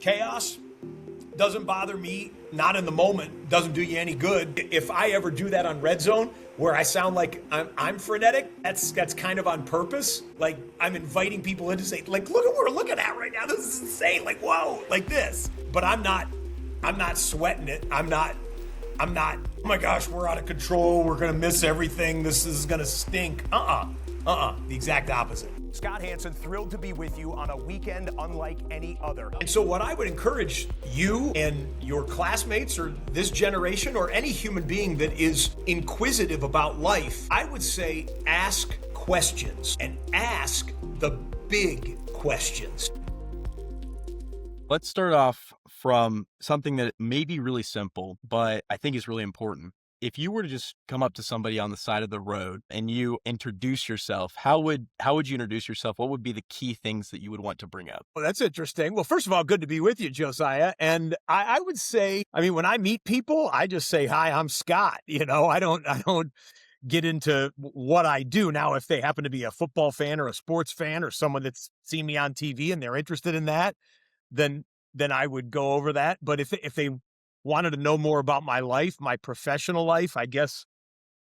Chaos doesn't bother me, not in the moment, doesn't do you any good. If I ever do that on RedZone, where I sound like I'm frenetic, that's kind of on purpose. Like, I'm inviting people in to say, like, look at what we're looking at right now. This is insane. Like, whoa, like this. But I'm not sweating it. I'm not, oh my gosh, we're out of control. We're going to miss everything. This is going to stink. The exact opposite. Scott Hanson, thrilled to be with you on a weekend unlike any other. And so what I would encourage you and your classmates or this generation or any human being that is inquisitive about life, I would say ask questions and ask the big questions. Let's start off from something that may be really simple, but I think is really important. If you were to just come up to somebody on the side of the road and you introduce yourself, how would you introduce yourself? What would be the key things that you would want to bring up? Well, that's interesting. Well, first of all, good to be with you, Josiah. And I would say, I mean, when I meet people, I just say, hi, I'm Scott. You know, I don't get into what I do. Now, if they happen to be a football fan or a sports fan or someone that's seen me on TV and they're interested in that, then I would go over that. But if they wanted to know more about my life, my professional life, I guess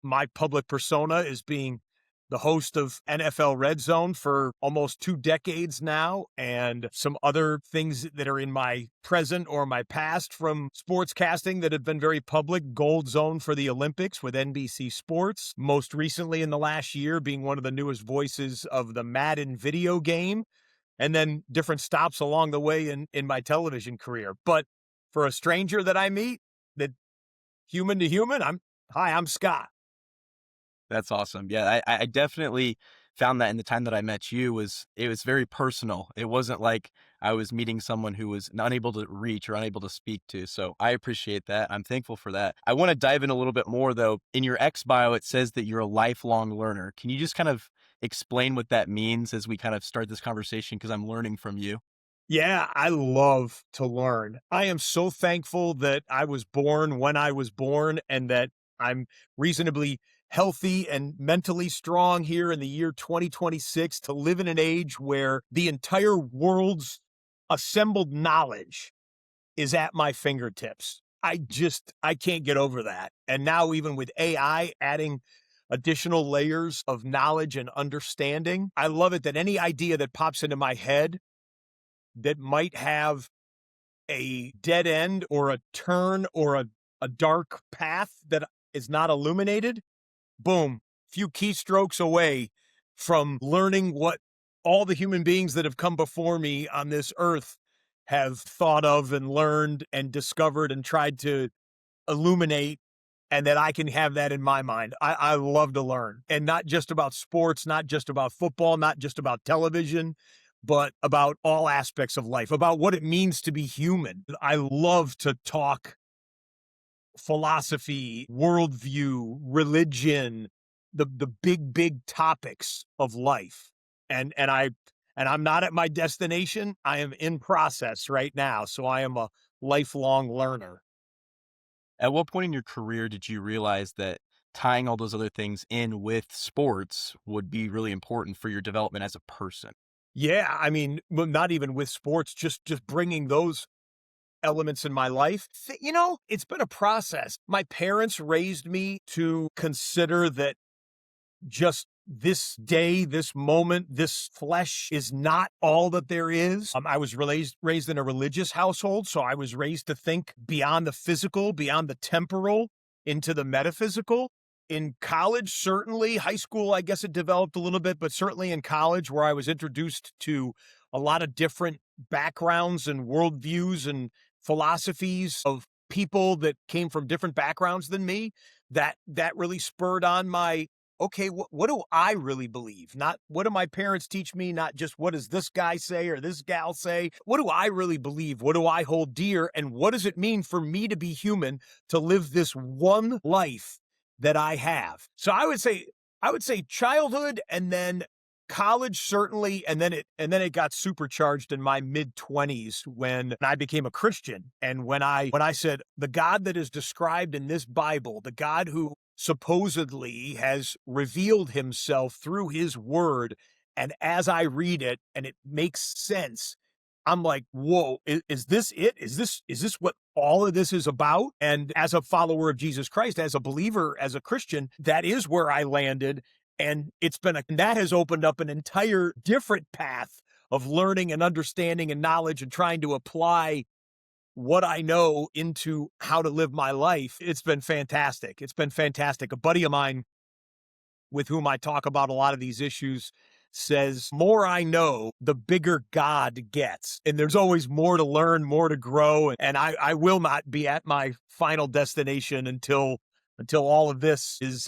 my public persona is being the host of NFL RedZone for almost 2 decades now, and some other things that are in my present or my past from sportscasting that have been very public. Gold Zone for the Olympics with NBC Sports. Most recently in the last year being one of the newest voices of the Madden video game, and then different stops along the way in my television career. But for a stranger that I meet, that human to human, I'm Scott. That's awesome. Yeah, I definitely found that in the time that I met you it was very personal. It wasn't like I was meeting someone who was unable to reach or unable to speak to. So I appreciate that. I'm thankful for that. I want to dive in a little bit more though. In your X bio, it says that you're a lifelong learner. Can you just kind of explain what that means as we kind of start this conversation? Because I'm learning from you. Yeah, I love to learn. I am so thankful that I was born when I was born and that I'm reasonably healthy and mentally strong here in the year 2026 to live in an age where the entire world's assembled knowledge is at my fingertips. I can't get over that. And now even with AI adding additional layers of knowledge and understanding, I love it that any idea that pops into my head that might have a dead end or a turn or a dark path that is not illuminated, boom, few keystrokes away from learning what all the human beings that have come before me on this earth have thought of and learned and discovered and tried to illuminate, and that I can have that in my mind. I love to learn, and not just about sports, not just about football, not just about television, but about all aspects of life, about what it means to be human. I love to talk philosophy, worldview, religion, the big topics of life. And I'm not at my destination. I am in process right now. So I am a lifelong learner. At what point in your career did you realize that tying all those other things in with sports would be really important for your development as a person? Yeah, I mean, well, not even with sports, just bringing those elements in my life. You know, it's been a process. My parents raised me to consider that just this day, this moment, this flesh is not all that there is. I was raised in a religious household, so I was raised to think beyond the physical, beyond the temporal, into the metaphysical. In college, certainly, high school, I guess it developed a little bit, but certainly in college where I was introduced to a lot of different backgrounds and worldviews and philosophies of people that came from different backgrounds than me, that really spurred on my, okay, what do I really believe? Not what do my parents teach me, not just what does this guy say or this gal say. What do I really believe? What do I hold dear? And what does it mean for me to be human, to live this one life that I have? So I would say childhood, and then college, certainly, and then it got supercharged in my mid-20s when I became a Christian. And when I said, the God that is described in this Bible, the God who supposedly has revealed himself through his word, and as I read it and it makes sense, I'm like, whoa, is this it? Is this what all of this is about? And as a follower of Jesus Christ, as a believer, as a Christian, that is where I landed. And that has opened up an entire different path of learning and understanding and knowledge and trying to apply what I know into how to live my life. It's been fantastic. It's been fantastic. A buddy of mine with whom I talk about a lot of these issues says, more I know, the bigger God gets. And there's always more to learn, more to grow. And I will not be at my final destination until all of this is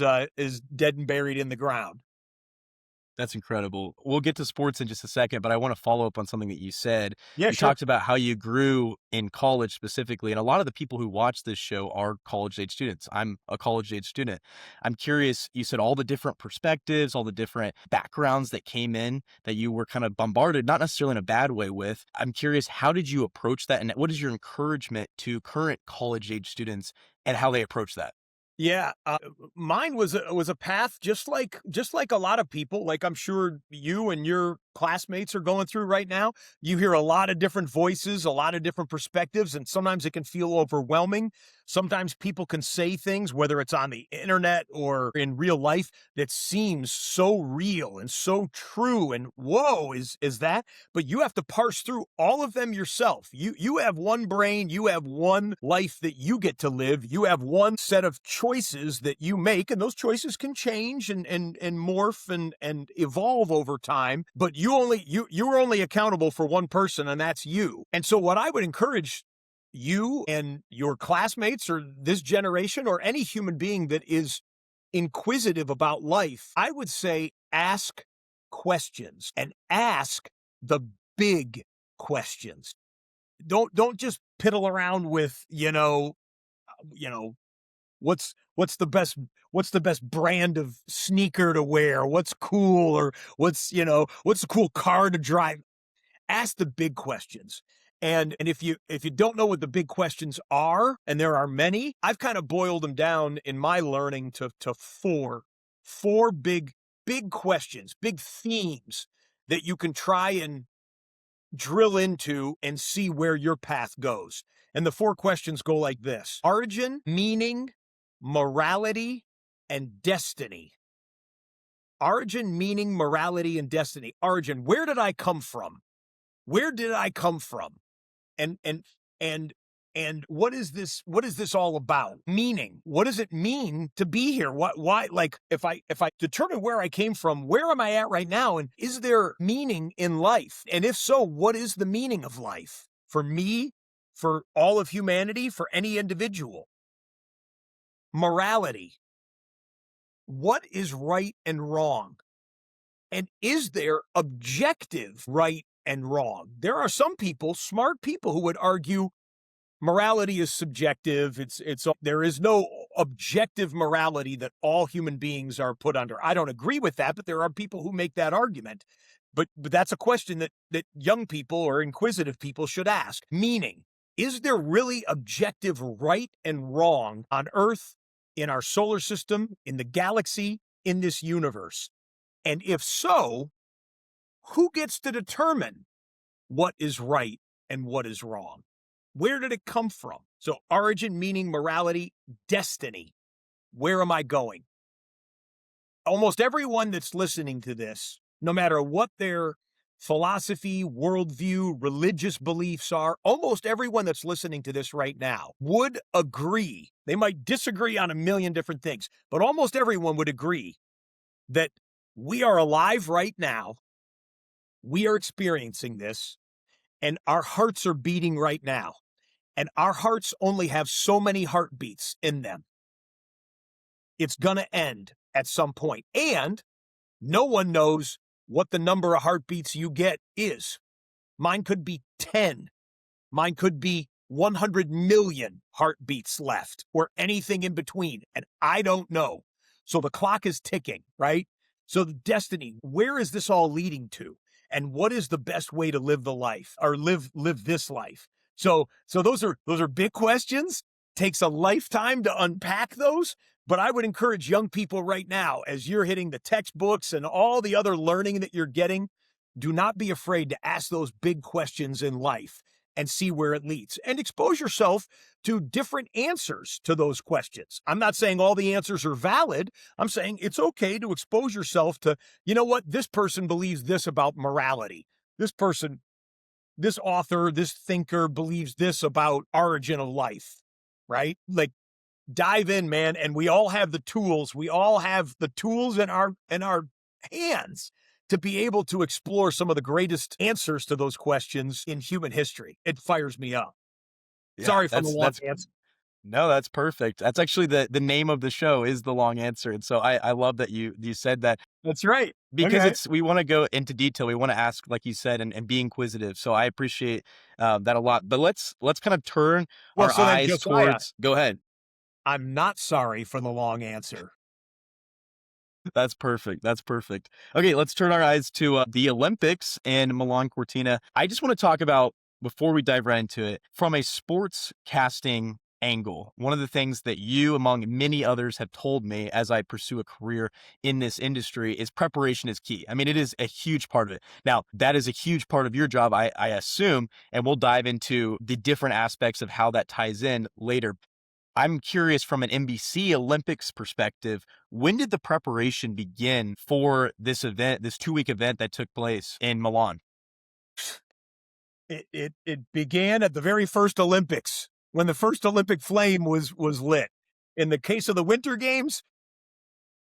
dead and buried in the ground. That's incredible. We'll get to sports in just a second, but I want to follow up on something that you said. Yeah, You sure. talked about how you grew in college specifically, and a lot of the people who watch this show are college age students. I'm a college age student. I'm curious, you said all the different perspectives, all the different backgrounds that came in that you were kind of bombarded, not necessarily in a bad way with. I'm curious, how did you approach that? And what is your encouragement to current college age students and how they approach that? Yeah, mine was a path just like a lot of people, like I'm sure you and your classmates are going through right now. You hear a lot of different voices, a lot of different perspectives, and sometimes it can feel overwhelming. Sometimes people can say things, whether it's on the internet or in real life, that seems so real and so true. And whoa, is that? But you have to parse through all of them yourself. You have one brain, you have one life that you get to live. You have one set of choices that you make, and those choices can change and morph and evolve over time. But you're only accountable for one person, and that's you. And so what I would encourage you and your classmates or this generation or any human being that is inquisitive about life, I would say ask questions and ask the big questions. Don't just piddle around with, what's the best brand of sneaker to wear? What's cool, or what's the cool car to drive? Ask the big questions. And if you don't know what the big questions are, and there are many, I've kind of boiled them down in my learning to four big questions, big themes that you can try and drill into and see where your path goes. And the four questions go like this: origin, meaning, morality, and destiny. Origin, meaning, morality, and destiny. Origin, where did I come from? Where did I come from? And and and what is this all about? Meaning, what does it mean to be here? Why, like, if I determine where I came from, where am I at right now? And is there meaning in life? And if so, what is the meaning of life? For me, for all of humanity, for any individual. Morality. What is right and wrong? And is there objective right and wrong? There are some people, smart people, who would argue morality is subjective. There is no objective morality that all human beings are put under. I don't agree with that, but there are people who make that argument. But that's a question that young people or inquisitive people should ask. Meaning, is there really objective right and wrong on Earth, in our solar system, in the galaxy, in this universe? And if so, who gets to determine what is right and what is wrong? Where did it come from? So origin, meaning, morality, destiny. Where am I going? Almost everyone that's listening to this, no matter what their philosophy, worldview, religious beliefs are, almost everyone that's listening to this right now would agree. They might disagree on a million different things, but almost everyone would agree that we are alive right now. We are experiencing this, and our hearts are beating right now. And our hearts only have so many heartbeats in them. It's going to end at some point. And no one knows what the number of heartbeats you get is. Mine could be 10. Mine could be 100 million heartbeats left, or anything in between. And I don't know. So the clock is ticking, right? So the destiny, where is this all leading to? And what is the best way to live the life, or live this life? So those are big questions. Takes a lifetime to unpack those. But I would encourage young people right now, as you're hitting the textbooks and all the other learning that you're getting, Do not be afraid to ask those big questions in life and see where it leads, and expose yourself to different answers to those questions. I'm not saying all the answers are valid. I'm saying it's okay to expose yourself to, you know what, this person believes this about morality. This person, this author, this thinker believes this about origin of life, right? Like, dive in, man. And we all have the tools. We all have the tools in our hands to be able to explore some of the greatest answers to those questions in human history. It fires me up. Yeah, Sorry for the long that's answer. no, that's perfect. That's actually the name of the show is The Long Answer, and so I love that you said that That's right. because Okay. we wanna go into detail, we wanna ask, like you said, and be inquisitive, so I appreciate, that a lot, but let's kind of turn Well, our so then, eyes Josiah, towards go ahead. I'm not sorry for the long answer. That's perfect. That's perfect. Okay, let's turn our eyes to the Olympics and Milan-Cortina. I just want to talk about, before we dive right into it, from a sports casting angle. One of the things that you, among many others, have told me as I pursue a career in this industry is preparation is key. I mean, it is a huge part of it. Now, that is a huge part of your job, I assume, and we'll dive into the different aspects of how that ties in later. I'm curious from an NBC Olympics perspective, when did the preparation begin for this event, this 2-week event that took place in Milan? It began at the very first Olympics, when the first Olympic flame was lit. In the case of the Winter Games,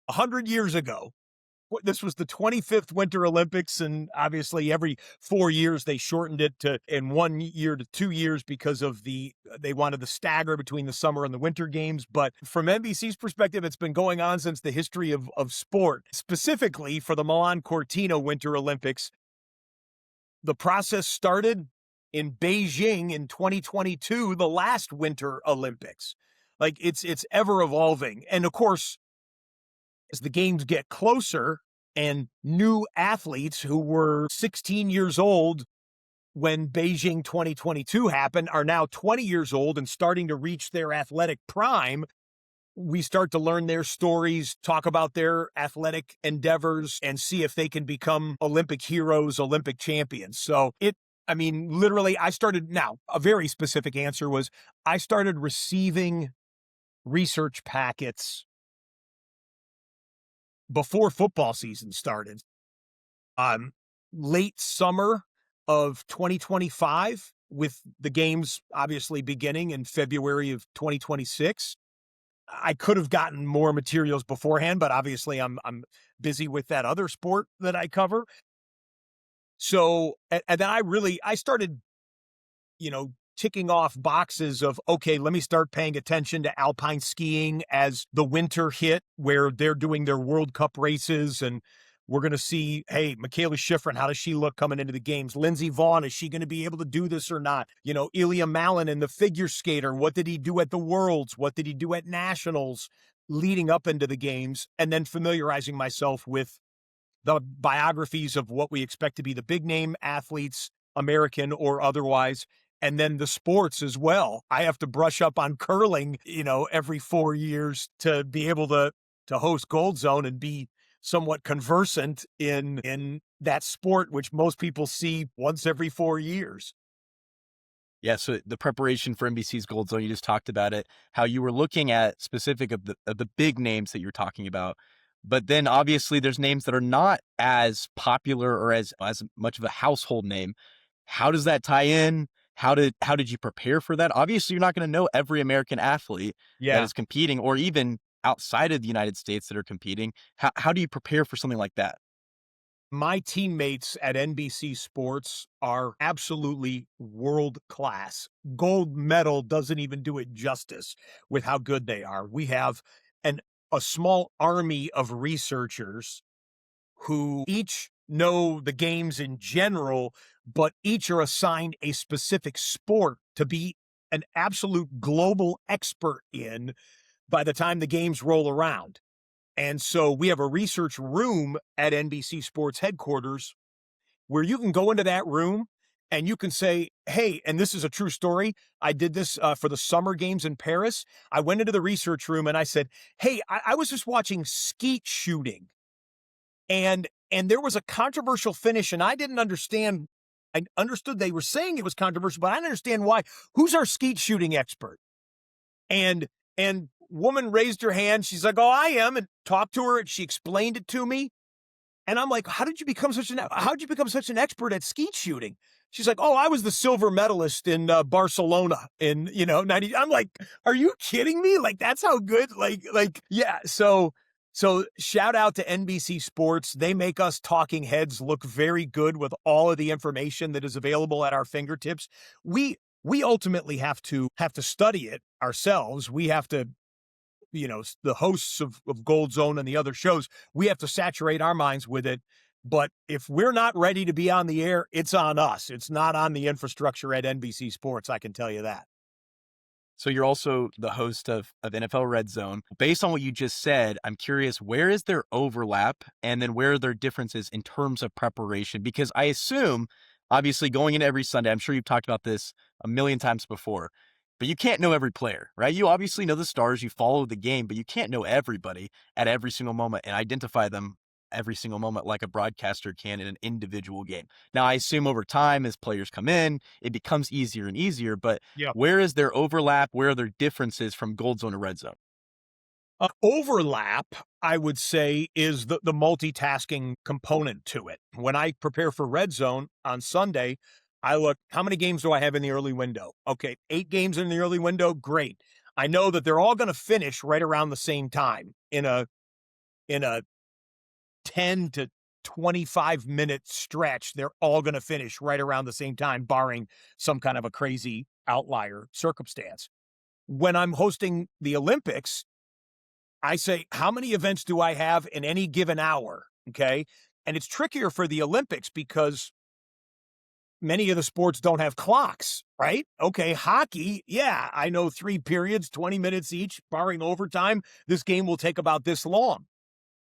100 years ago. This was the 25th Winter Olympics, and obviously every 4 years they shortened it to in 1 year to 2 years because of they wanted the stagger between the summer and the Winter Games. But from NBC's perspective, it's been going on since the history of sport. Specifically for the Milan-Cortina Winter Olympics, the process started in Beijing in 2022, the last Winter Olympics. Like, it's ever evolving. And of course, as the games get closer and new athletes who were 16 years old when Beijing 2022 happened are now 20 years old and starting to reach their athletic prime, we start to learn their stories, talk about their athletic endeavors, and see if they can become Olympic heroes, Olympic champions. So I mean, literally, now, a very specific answer was I started receiving research packets before football season started. Um, Late summer of 2025, with the games obviously beginning in February of 2026. I could have gotten more materials beforehand, but obviously I'm busy with that other sport that I cover. So, and then I started, ticking off boxes of, okay, let me start paying attention to alpine skiing as the winter hit, where they're doing their World Cup races. And we're going to see, hey, Michaela Schifrin, how does she look coming into the games? Lindsey Vonn, is she going to be able to do this or not? Ilya Malin, the figure skater, what did he do at the Worlds? What did he do at Nationals leading up into the games? And then familiarizing myself with the biographies of what we expect to be the big name athletes, American or otherwise, and then the sports as well. I have to brush up on curling, every 4 years to be able to host Gold Zone and be somewhat conversant in that sport, which most people see once every 4 years. Yeah, so the preparation for NBC's Gold Zone, you just talked about it, how you were looking at specific of the big names that you're talking about. But then obviously there's names that are not as popular or as much of a household name. How does that tie in? How did you prepare for that? Obviously, you're not going to know every American athlete that Yeah. is competing, or even outside of the United States that are competing. How do you prepare for something like that? My teammates at NBC Sports are absolutely world class. Gold medal doesn't even do it justice with how good they are. We have an a small army of researchers who each know the games in general, but each are assigned a specific sport to be an absolute global expert in by the time the games roll around. And so we have a research room at NBC Sports headquarters where you can go into that room and you can say, hey, and this is a true story. I did this for the summer games in Paris. I went into the research room and I said, hey, I was just watching skeet shooting. And and there was a controversial finish, and I didn't understand. I understood they were saying it was controversial, but I didn't understand why. Who's our skeet shooting expert? And woman raised her hand. She's like, "Oh, I am," and talked to her, and she explained it to me. And I'm like, how did you become such an expert at skeet shooting? She's like, "Oh, I was the silver medalist in Barcelona in, 90." I'm like, are you kidding me? Like, that's how good, yeah. So shout out to NBC Sports. They make us talking heads look very good with all of the information that is available at our fingertips. We ultimately have to study it ourselves. We have to, the hosts of Gold Zone and the other shows, we have to saturate our minds with it. But if we're not ready to be on the air, it's on us. It's not on the infrastructure at NBC Sports, I can tell you that. So you're also the host of NFL RedZone. Based on what you just said, I'm curious, where is there overlap, and then where are there differences in terms of preparation? Because I assume, obviously, going in every Sunday, I'm sure you've talked about this a million times before, but you can't know every player, right? You obviously know the stars, you follow the game, but you can't know everybody at every single moment and identify them every single moment like a broadcaster can in an individual game. Now, I assume over time, as players come in, it becomes easier and easier, but Yeah. where is there overlap? Where are there differences from Gold Zone to Red Zone? Overlap, I would say, is the multitasking component to it. When I prepare for Red Zone on Sunday, I look, how many games do I have in the early window? Okay, 8 games in the early window, great. I know that they're all going to finish right around the same time in a 10 to 25-minute stretch. They're all going to finish right around the same time, barring some kind of a crazy outlier circumstance. When I'm hosting the Olympics, I say, how many events do I have in any given hour? Okay. And it's trickier for the Olympics because many of the sports don't have clocks, right? Okay. Hockey. Yeah. I know 3 periods, 20 minutes each, barring overtime. This game will take about this long.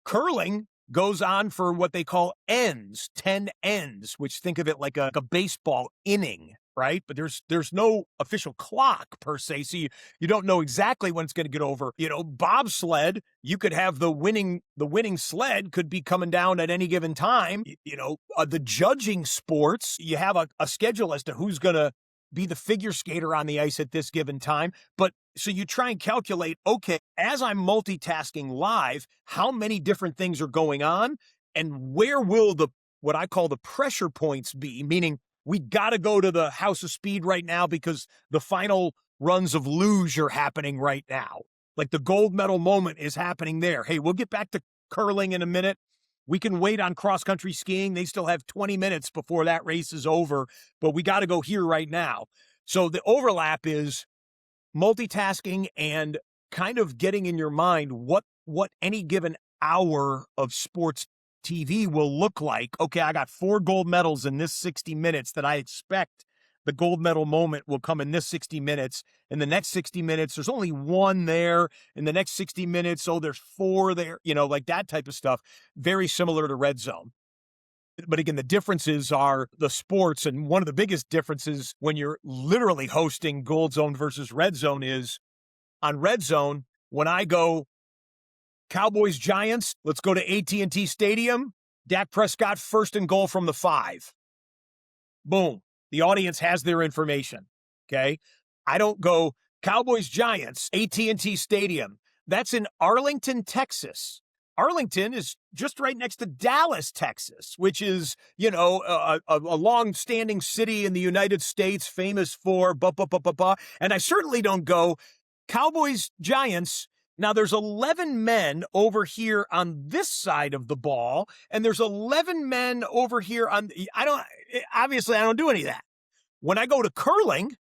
Curling goes on for what they call ends, 10 ends, which think of it like a baseball inning, right? But there's no official clock per se, so you don't know exactly when it's going to get over. Bobsled, you could have the winning sled could be coming down at any given time. The judging sports, you have a schedule as to who's going to be the figure skater on the ice at this given time. But so you try and calculate, okay, as I'm multitasking live, how many different things are going on and where will what I call the pressure points be? Meaning we got to go to the House of Speed right now because the final runs of luge are happening right now. Like the gold medal moment is happening there. Hey, we'll get back to curling in a minute. We can wait on cross-country skiing. They still have 20 minutes before that race is over, but we got to go here right now. So the overlap is multitasking and kind of getting in your mind what any given hour of sports TV will look like. Okay, I got 4 gold medals in this 60 minutes that I expect the gold medal moment will come in this 60 minutes. In the next 60 minutes, there's only 1 there. In the next 60 minutes, there's 4 there, like that type of stuff. Very similar to Red Zone. But again, the differences are the sports. And one of the biggest differences when you're literally hosting Gold Zone versus Red Zone is on Red Zone, when I go Cowboys Giants, let's go to AT&T Stadium, Dak Prescott first and goal from the 5. Boom. The audience has their information. Okay. I don't go Cowboys Giants, AT&T Stadium. That's in Arlington, Texas. Arlington is just right next to Dallas, Texas, which is, a long-standing city in the United States, famous for And I certainly don't go Cowboys Giants. Now there's 11 men over here on this side of the ball, and there's 11 men over here I don't do any of that. When I go to curling,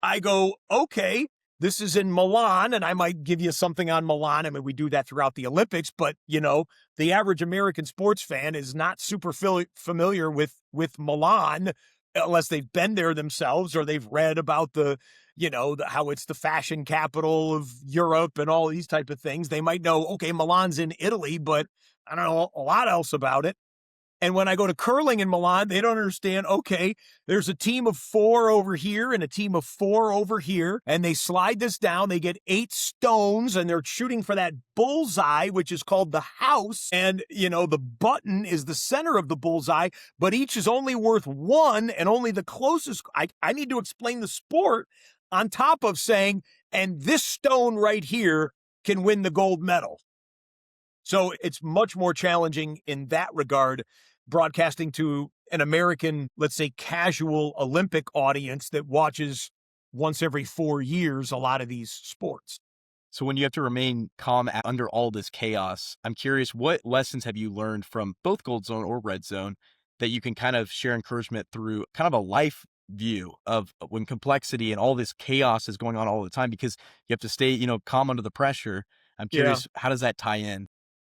I go, okay, this is in Milan, and I might give you something on Milan. I mean, we do that throughout the Olympics, but, the average American sports fan is not super familiar with Milan unless they've been there themselves or they've read about how it's the fashion capital of Europe and all these type of things. They might know, okay, Milan's in Italy, but I don't know a lot else about it. And when I go to curling in Milan, they don't understand, okay, there's a team of 4 over here and a team of 4 over here, and they slide this down. They get 8 stones, and they're shooting for that bullseye, which is called the house. And, the button is the center of the bullseye, but each is only worth 1, and only the closest. I need to explain the sport on top of saying, and this stone right here can win the gold medal. So it's much more challenging in that regard, broadcasting to an American, let's say, casual Olympic audience that watches once every 4 years a lot of these sports. So when you have to remain calm under all this chaos, I'm curious, what lessons have you learned from both Gold Zone or Red Zone that you can kind of share encouragement through kind of a life view of when complexity and all this chaos is going on all the time, because you have to stay, calm under the pressure. I'm curious, how does that tie in?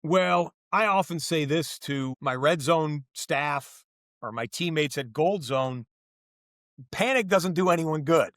Well, I often say this to my Red Zone staff or my teammates at Gold Zone: panic doesn't do anyone good.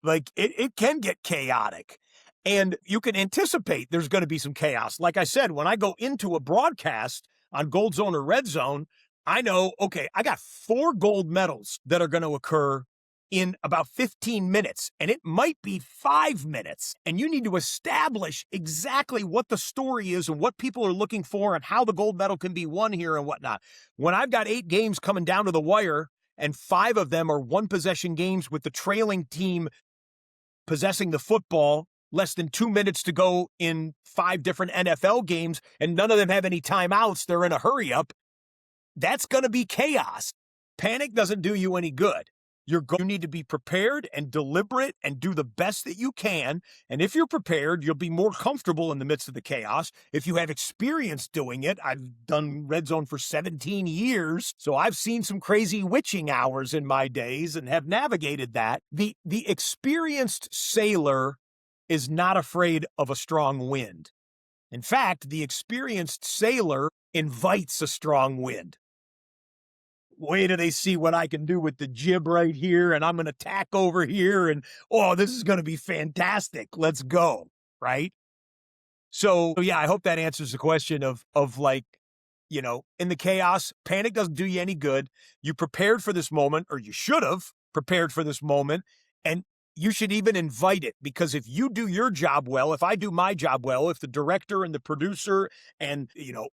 Like, it can get chaotic, and you can anticipate there's going to be some chaos. Like I said, when I go into a broadcast on Gold Zone or Red Zone, I know, okay, I got 4 gold medals that are going to occur in about 15 minutes, and it might be 5 minutes, and you need to establish exactly what the story is and what people are looking for and how the gold medal can be won here and whatnot. When I've got 8 games coming down to the wire, and 5 of them are one-possession games with the trailing team possessing the football, less than 2 minutes to go in 5 different NFL games, and none of them have any timeouts, they're in a hurry-up, that's going to be chaos. Panic doesn't do you any good. You need to be prepared and deliberate and do the best that you can. And if you're prepared, you'll be more comfortable in the midst of the chaos. If you have experience doing it, I've done Red Zone for 17 years, so I've seen some crazy witching hours in my days and have navigated that. The experienced sailor is not afraid of a strong wind. In fact, the experienced sailor invites a strong wind. Wait till they see what I can do with the jib right here, and I'm going to tack over here, and, oh, this is going to be fantastic. Let's go, right? So, yeah, I hope that answers the question of like, in the chaos, panic doesn't do you any good. You prepared for this moment, or you should have prepared for this moment, and you should even invite it, because if you do your job well, if I do my job well, if the director and the producer and,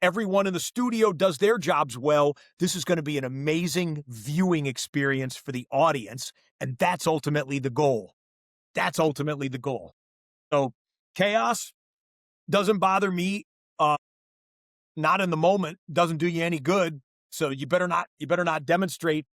everyone in the studio does their jobs well, this is going to be an amazing viewing experience for the audience. And that's ultimately the goal. So chaos doesn't bother me. Not in the moment, doesn't do you any good. So you better not demonstrate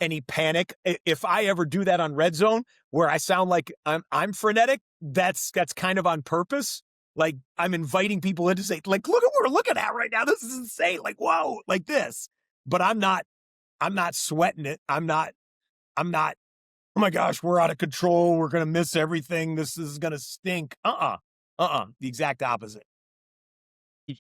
any panic. If I ever do that on Red Zone where I sound like I'm frenetic, that's kind of on purpose. Like, I'm inviting people in to say, like, look at what we're looking at right now. This is insane. Like, whoa, like this. But I'm not sweating it. I'm not, oh my gosh, we're out of control. We're going to miss everything. This is going to stink. The exact opposite.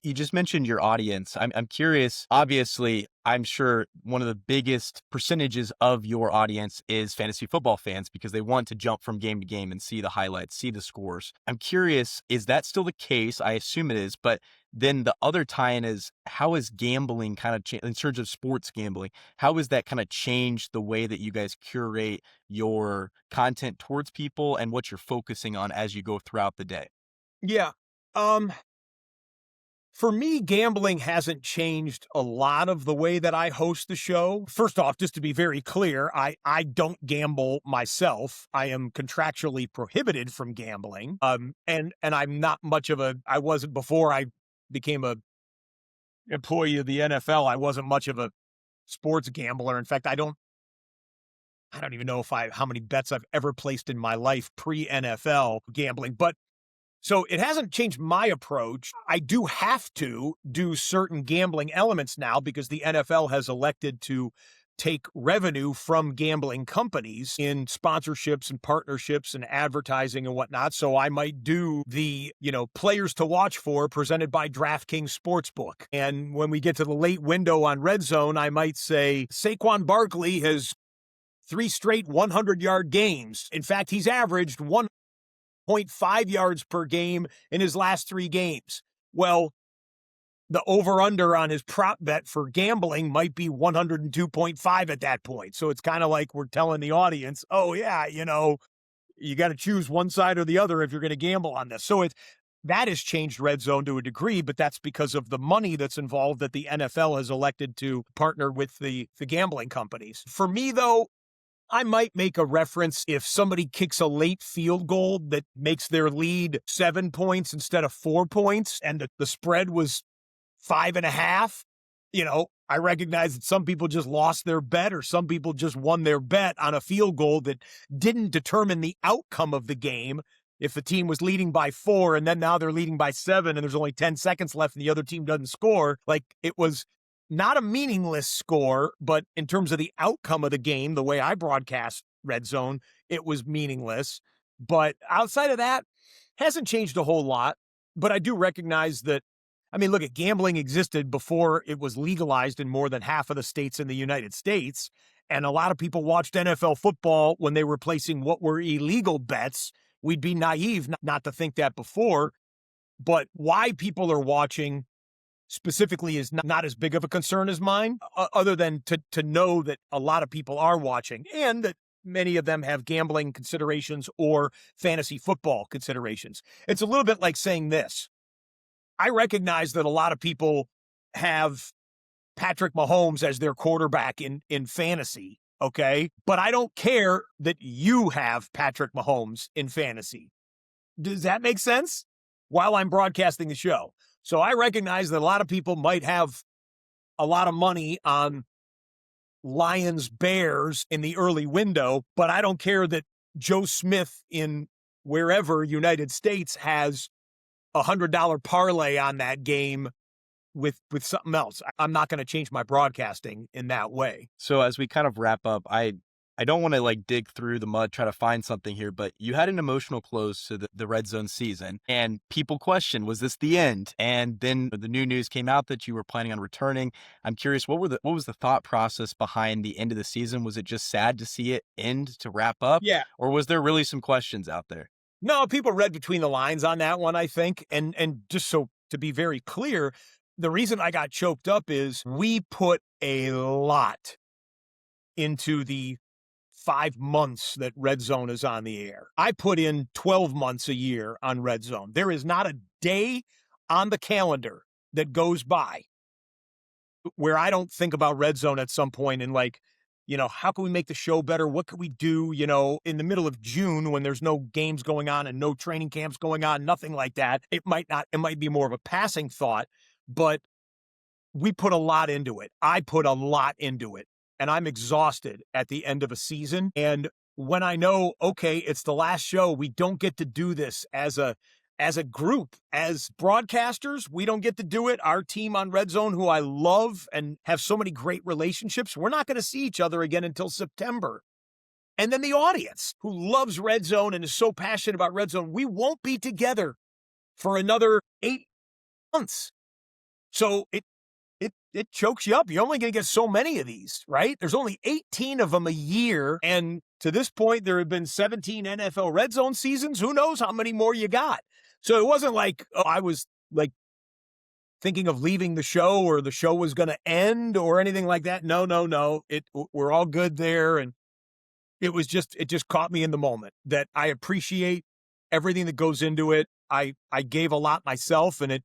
You just mentioned your audience. I'm curious. Obviously, I'm sure one of the biggest percentages of your audience is fantasy football fans, because they want to jump from game to game and see the highlights, see the scores. I'm curious, is that still the case? I assume it is. But then the other tie-in is, how is gambling kind of in terms of sports gambling? How has that kind of changed the way that you guys curate your content towards people and what you're focusing on as you go throughout the day? Yeah. For me, gambling hasn't changed a lot of the way that I host the show. First off, just to be very clear, I don't gamble myself. I am contractually prohibited from gambling. And I'm not much of I wasn't, before I became a employee of the NFL, I wasn't much of a sports gambler. In fact, I don't even know how many bets I've ever placed in my life pre-NFL gambling, but so it hasn't changed my approach. I do have to do certain gambling elements now because the NFL has elected to take revenue from gambling companies in sponsorships and partnerships and advertising and whatnot. So I might do the, players to watch for presented by DraftKings Sportsbook. And when we get to the late window on Red Zone, I might say Saquon Barkley has 3 straight 100-yard games. In fact, he's averaged 1.5 yards per game in his last 3 games. Well, the over-under on his prop bet for gambling might be 102.5 at that point. So it's kind of like we're telling the audience, oh, yeah, you got to choose one side or the other if you're going to gamble on this. So that has changed Red Zone to a degree, but that's because of the money that's involved that the NFL has elected to partner with the gambling companies. For me, though, I might make a reference if somebody kicks a late field goal that makes their lead 7 points instead of 4 points, and the spread was 5.5. I recognize that some people just lost their bet, or some people just won their bet on a field goal that didn't determine the outcome of the game. If the team was leading by 4 and then now they're leading by 7 and there's only 10 seconds left and the other team doesn't score, like, it was not a meaningless score, but in terms of the outcome of the game, the way I broadcast Red Zone, it was meaningless. But outside of that, hasn't changed a whole lot. But I do recognize that, look, gambling existed before it was legalized in more than half of the states in the United States. And a lot of people watched NFL football when they were placing what were illegal bets. We'd be naive not to think that before. But why people are watching specifically is not as big of a concern as mine, other than to know that a lot of people are watching and that many of them have gambling considerations or fantasy football considerations. It's a little bit like saying this. I recognize that a lot of people have Patrick Mahomes as their quarterback in fantasy, okay? But I don't care that you have Patrick Mahomes in fantasy. Does that make sense? While I'm broadcasting the show. So I recognize that a lot of people might have a lot of money on Lions Bears in the early window, but I don't care that Joe Smith in wherever United States has $100 parlay on that game with something else. I'm not going to change my broadcasting in that way. So as we kind of wrap up, I don't want to dig through the mud, try to find something here, but you had an emotional close to the Red Zone season, and people questioned, was this the end? And then the new news came out that you were planning on returning. I'm curious, what was the thought process behind the end of the season? Was it just sad to see it end, to wrap up? Yeah. Or was there really some questions out there? No, people read between the lines on that one, I think. And just so to be very clear, the reason I got choked up is we put a lot into the 5 months that Red Zone is on the air. I put in 12 months a year on Red Zone. There is not a day on the calendar that goes by where I don't think about Red Zone at some point and how can we make the show better? What could we do, in the middle of June when there's no games going on and no training camps going on, nothing like that. It might be more of a passing thought, but we put a lot into it. I put a lot into it. And I'm exhausted at the end of a season. And when I know, okay, it's the last show, we don't get to do this as a group, as broadcasters, we don't get to do it. Our team on Red Zone, who I love and have so many great relationships, we're not going to see each other again until September. And then the audience, who loves Red Zone and is so passionate about Red Zone, we won't be together for another 8 months. So it chokes you up. You're only going to get so many of these, right? There's only 18 of them a year. And to this point, there have been 17 NFL Red Zone seasons. Who knows how many more you got? So it wasn't like I was thinking of leaving the show or the show was going to end or anything like that. No. We're all good there. And it just caught me in the moment that I appreciate everything that goes into it. I gave a lot myself, and it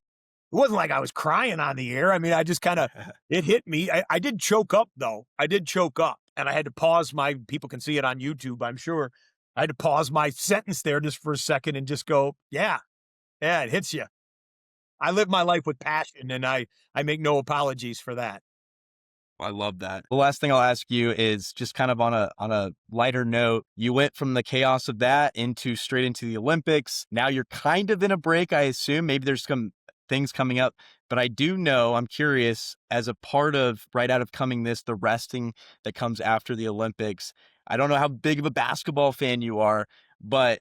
wasn't like I was crying on the air. I just kind of, it hit me. I did choke up, though. I did choke up, and I had to pause people can see it on YouTube, I'm sure. I had to pause my sentence there just for a second and just go, yeah, it hits you. I live my life with passion, and I make no apologies for that. I love that. The last thing I'll ask you is just kind of on a lighter note. You went from the chaos of that straight into the Olympics. Now you're kind of in a break, I assume. Maybe there's some things coming up, but I do know, I'm curious, as a part of right out of coming the resting that comes after the Olympics. I don't know how big of a basketball fan you are, but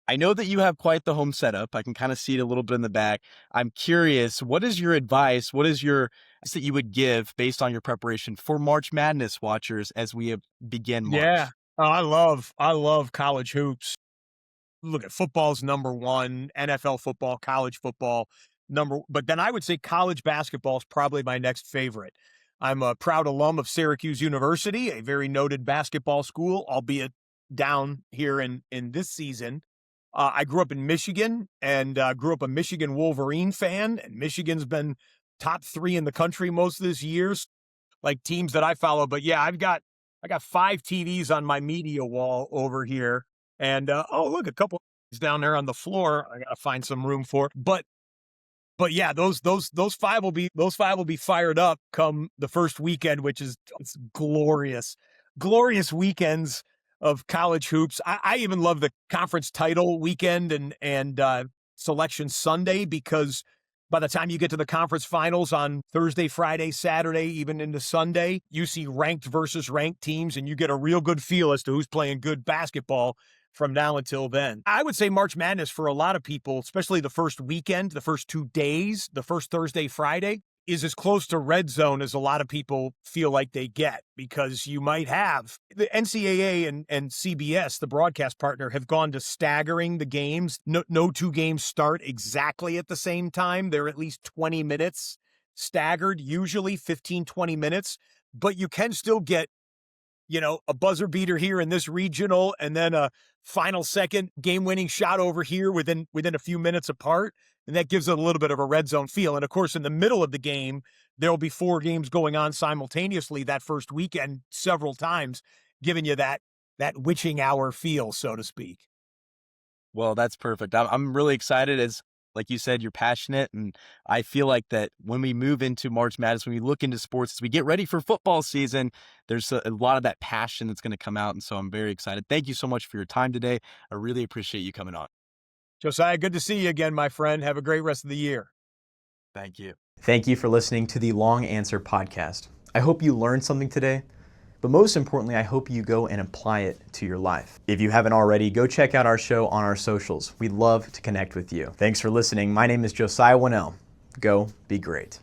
I know that you have quite the home setup. I can kind of see it a little bit in the back. I'm curious, what is your advice? What is your advice that you would give based on your preparation for March Madness watchers as we begin March? Yeah. Oh, I love college hoops. Look at football's number one, NFL football, college football. but then I would say college basketball is probably my next favorite. I'm a proud alum of Syracuse University, a very noted basketball school, albeit down here in this season. I grew up in Michigan and grew up a Michigan Wolverine fan, and Michigan's been top 3 in the country most of this years, like teams that I follow. But yeah, I got 5 TVs on my media wall over here, and oh look, a couple down there on the floor. I gotta find some room for. But yeah, those 5 will be fired up come the first weekend, which is it's glorious weekends of college hoops. I even love the conference title weekend and selection Sunday, because by the time you get to the conference finals on Thursday, Friday, Saturday, even into Sunday, you see ranked versus ranked teams, and you get a real good feel as to who's playing good basketball from now until then. I would say March Madness for a lot of people, especially the first weekend, the first 2 days, the first Thursday, Friday, is as close to red zone as a lot of people feel like they get, because you might have the NCAA and CBS, the broadcast partner, have gone to staggering the games. No 2 games start exactly at the same time. They're at least 20 minutes staggered, usually 15, 20 minutes, but you can still get, a buzzer beater here in this regional, and then a final second game-winning shot over here within a few minutes apart. And that gives it a little bit of a red zone feel. And of course, in the middle of the game, there'll be 4 games going on simultaneously that first weekend several times, giving you that witching hour feel, so to speak. Well, that's perfect. I'm really excited. As like you said, you're passionate, and I feel like that when we move into March Madness, when we look into sports, as we get ready for football season, there's a lot of that passion that's going to come out, and so I'm very excited. Thank you so much for your time today. I really appreciate you coming on. Josiah, good to see you again, my friend. Have a great rest of the year. Thank you. Thank you for listening to the Long Answer podcast. I hope you learned something today, but most importantly, I hope you go and apply it to your life. If you haven't already, go check out our show on our socials. We'd love to connect with you. Thanks for listening. My name is Josiah Wonnell. Go be great.